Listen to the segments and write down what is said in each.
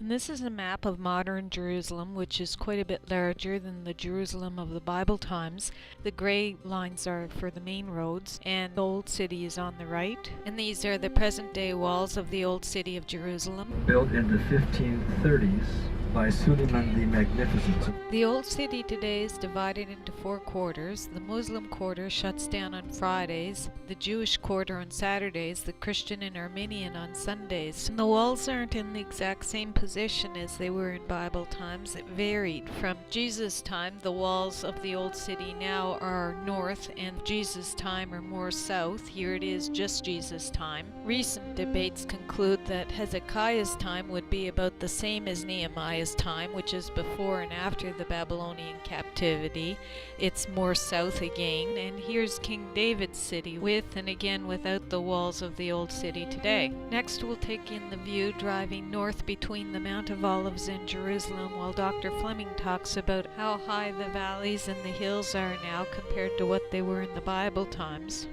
And this is a map of modern Jerusalem, which is quite a bit larger than the Jerusalem of the Bible times. The gray lines are for the main roads, and the Old City is on the right. And these are the present-day walls of the Old City of Jerusalem. Built in the 1530s by Suleiman the Magnificent. The Old City today is divided into 4 quarters. The Muslim quarter shuts down on Fridays, the Jewish quarter on Saturdays, the Christian and Armenian on Sundays. And the walls aren't in the exact same position as they were in Bible times. It varied. From Jesus' time, the walls of the Old City now are north, and Jesus' time are more south. Here it is just Jesus' time. Recent debates conclude that Hezekiah's time would be about the same as Nehemiah's time, which is before and after the Babylonian captivity. It's more south again, and here's King David's city, with and again without the walls of the Old City today. Next we'll take in the view driving north between the Mount of Olives and Jerusalem, while Dr. Fleming talks about how high the valleys and the hills are now compared to what they were in the Bible times.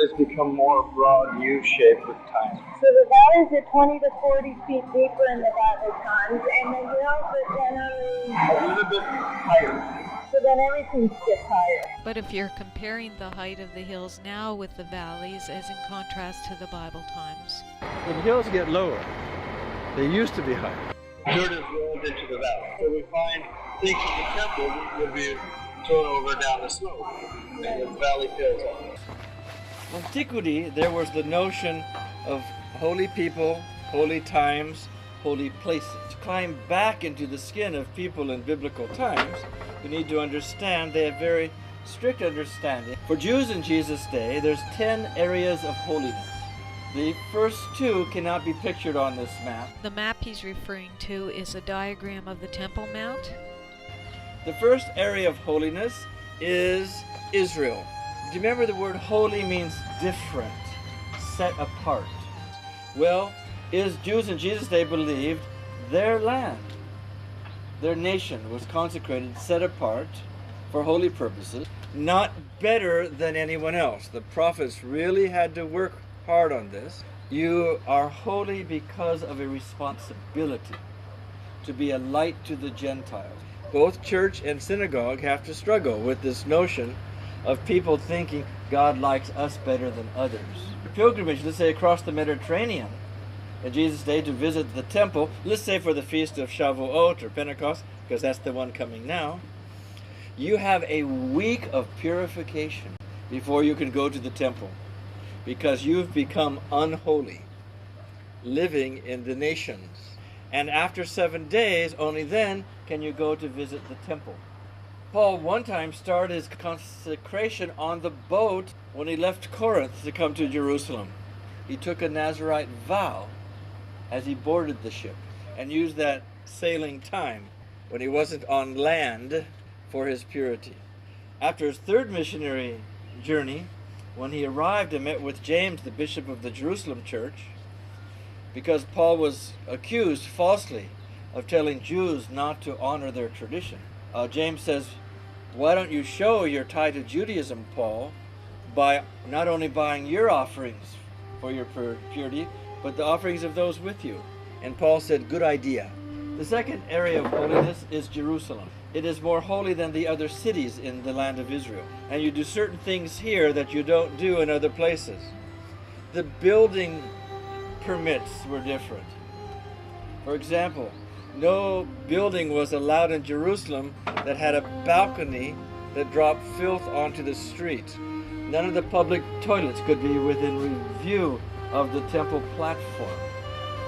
It's become more broad U-shaped with time. So the valleys are 20 to 40 feet deeper in the Bible times, and the hills are generally A little bit higher. so then everything gets higher. But if you're comparing the height of the hills now with the valleys as in contrast to the Bible times. The hills get lower. They used to be higher. Dirt is rolled into the valley. So we find things from the temple would be thrown over down the slope, and the valley fills up. In antiquity, there was the notion of holy people, holy times, holy places. To climb back into the skin of people in biblical times, we need to understand they have very strict understanding. For Jews in Jesus' day, there's 10 areas of holiness. The first 2 cannot be pictured on this map. The map he's referring to is a diagram of the Temple Mount. The first area of holiness is Israel. Do you remember the word holy means different, set apart? Well, Jews in Jesus' day believed their land, their nation was consecrated, set apart for holy purposes, not better than anyone else. The prophets really had to work hard on this. You are holy because of a responsibility to be a light to the Gentiles. Both church and synagogue have to struggle with this notion of people thinking God likes us better than others. Pilgrimage, let's say across the Mediterranean in Jesus' day to visit the temple, let's say for the feast of Shavuot or Pentecost, because that's the one coming now, you have a week of purification before you can go to the temple, because you've become unholy, living in the nations. And after 7 days, only then can you go to visit the temple. Paul one time started his consecration on the boat when he left Corinth to come to Jerusalem. He took a Nazirite vow as he boarded the ship and used that sailing time when he wasn't on land for his purity. After his 3rd missionary journey, when he arrived and met with James, the bishop of the Jerusalem church, because Paul was accused falsely of telling Jews not to honor their tradition. James says, why don't you show your tie to Judaism, Paul, by not only buying your offerings for your purity, but the offerings of those with you? And Paul said, good idea. The second area of holiness is Jerusalem. It is more holy than the other cities in the land of Israel. And you do certain things here that you don't do in other places. The building permits were different. For example, no building was allowed in Jerusalem that had a balcony that dropped filth onto the street. None of the public toilets could be within view of the temple platform.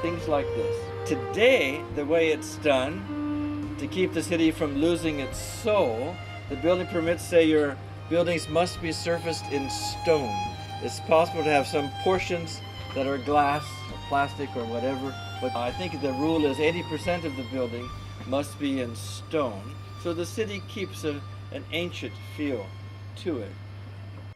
Things like this. Today, the way it's done, to keep the city from losing its soul, the building permits say your buildings must be surfaced in stone. It's possible to have some portions that are glass or plastic or whatever, but I think the rule is 80% of the building must be in stone. So the city keeps an ancient feel to it.